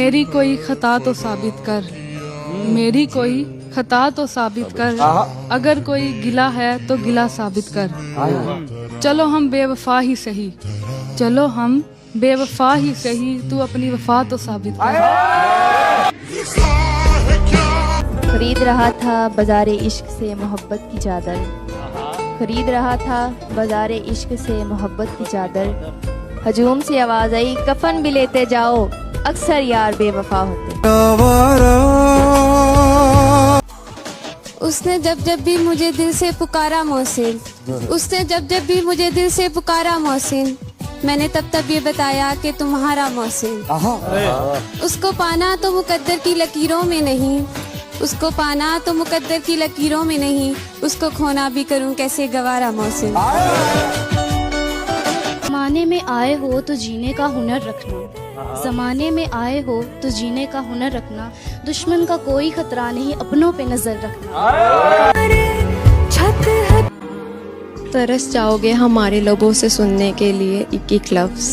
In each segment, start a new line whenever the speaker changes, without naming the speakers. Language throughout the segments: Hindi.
मेरी कोई खता तो साबित कर, मेरी कोई खता तो साबित कर, अगर कोई गिला है तो गिला साबित कर। चलो हम बेवफा ही सही, चलो हम बेवफा ही सही, तू अपनी वफा तो साबित कर।
खरीद रहा था बाज़ारे इश्क से मोहब्बत की चादर, खरीद रहा था बाज़ारे इश्क से मोहब्बत की चादर। हजूम से आवाज़ आई कफन भी लेते जाओ, अक्सर यार बेवफा होते।
उसने जब जब भी मुझे दिल से पुकारा मोहसिन, उसने जब जब भी मुझे दिल से पुकारा मोहसिन, मैंने तब तब ये बताया कि तुम्हारा मोहसिन। उसको पाना तो मुकद्दर की लकीरों में नहीं, उसको पाना तो मुकद्दर की लकीरों में नहीं, उसको खोना भी करूं कैसे गवारा मोहसिन।
ज़माने में आए हो तो जीने का हुनर रखना, ज़माने में आए हो तो जीने का हुनर रखना, दुश्मन का कोई खतरा नहीं, अपनों पे नजर रखना।
तरस जाओगे हमारे लबों से सुनने के लिए एक एक लफ्ज,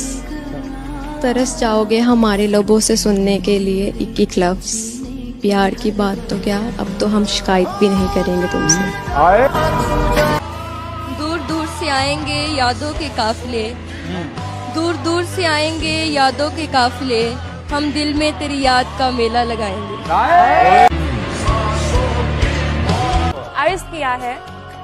तरस जाओगे हमारे लबों से सुनने के लिए एक एक लफ्ज। प्यार की बात तो क्या, अब तो हम शिकायत भी नहीं करेंगे तुमसे।
दूर दूर से आएंगे यादों के काफिले, दूर दूर से आएंगे यादों के काफिले, हम दिल में तेरी याद का मेला लगाएंगे।
अर्ज किया है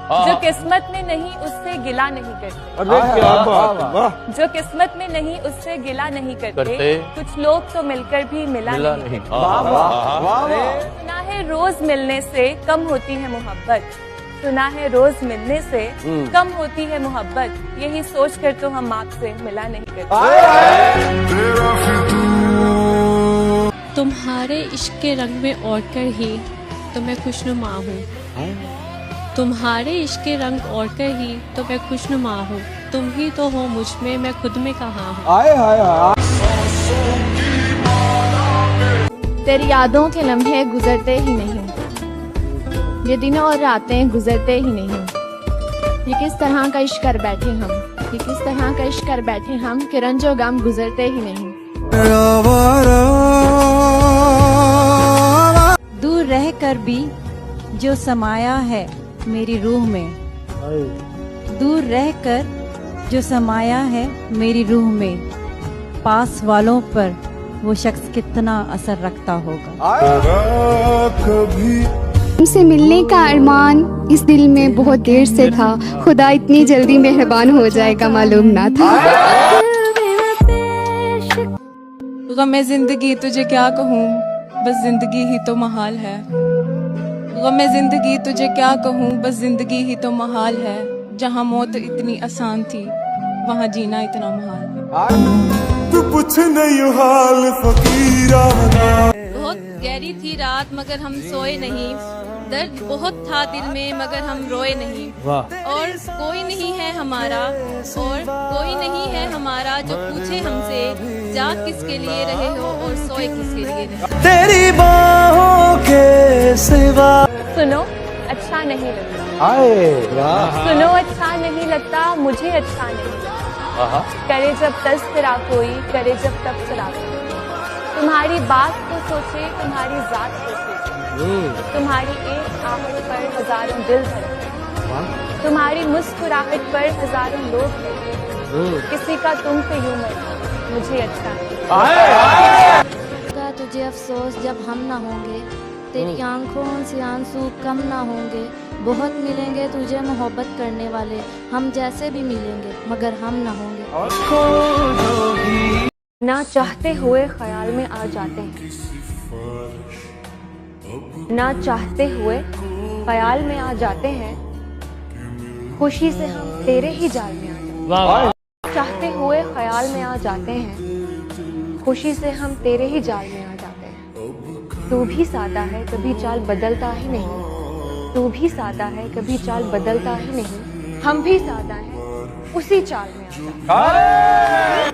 जो किस्मत में नहीं उससे गिला नहीं करते।
अरे क्या बात है, वाह।
जो किस्मत में नहीं उससे गिला नहीं करते, कुछ लोग तो मिलकर भी मिला नहीं। सुना है रोज मिलने से कम होती है मोहब्बत, सुना है रोज मिलने से कम होती है मोहब्बत, यही सोच कर तो हम आपसे मिला नहीं करते।
तुम्हारे इश्क के रंग में ओढ़कर ही तो मैं खुशनुमा हूँ, तुम्हारे इश्क के रंग ओढ़कर ही तो मैं खुशनुमा हूँ, तुम ही तो हो मुझ में, मैं खुद में कहाँ हूँ।
तेरी यादों के लम्हे गुजरते ही नहीं, ये दिनों और रातें गुजरते ही नहीं। ये किस तरह का इश्क कर बैठे हम, ये किस तरह का इश्क कर बैठे हम, कि रंजो गम गुजरते ही नहीं।
दूर रह कर भी जो समाया है मेरी रूह में, दूर रह कर जो समाया है मेरी रूह में, पास वालों पर वो शख्स कितना असर रखता होगा।
तुमसे मिलने का अरमान इस दिल में बहुत देर से था, खुदा इतनी जल्दी मेहरबान हो जाएगा मालूम ना था।
गमे जिंदगी तुझे क्या कहूँ, बस जिंदगी ही तो महाल है। गमे जिंदगी तुझे क्या कहूँ, बस जिंदगी ही तो महाल है। जहाँ मौत इतनी आसान थी वहाँ जीना इतना महाल है।
तू पूछ नहीं हाल फकीरा।
बहुत गहरी थी रात मगर हम सोए नहीं, दर्द बहुत था दिल में मगर हम रोए नहीं। और कोई नहीं है हमारा, और कोई नहीं है हमारा जो पूछे हमसे, जाग किसके लिए रहे हो और सोए किसके लिए रहे।
तेरी बाहों के सिवा
सुनो अच्छा नहीं लगता, सुनो अच्छा नहीं लगता, मुझे अच्छा नहीं लगता। करे जब तस्करा कोई, करे जब तबसरा कोई, तुम्हारी बात को सोचे, तुम्हारी जात को सोचे, तुम्हारी एक आहट पर हजारों दिल धड़के, तुम्हारी मुस्कुराहट पर हजारों लोग धड़के, किसी का तुम पे यूं मरना मुझे अच्छा नहीं।
तुझे अफसोस जब हम ना होंगे, तेरी आंखों से आंसू कम ना होंगे, बहुत मिलेंगे तुझे मोहब्बत करने वाले, हम जैसे भी मिलेंगे मगर हम ना होंगे।
ना चाहते हुए ख्याल में आ जाते हैं, ना चाहते हुए ख्याल में आ जाते हैं, खुशी से हम तेरे ही जाल में आ जाते हैं। चाहते हुए ख्याल में आ जाते हैं, खुशी से हम तेरे ही जाल में आ जाते हैं। तू भी सादा है कभी चाल बदलता ही नहीं, तू भी सादा है कभी चाल बदलता ही नहीं, हम भी सादा हैं उसी चाल में आ जाते हैं।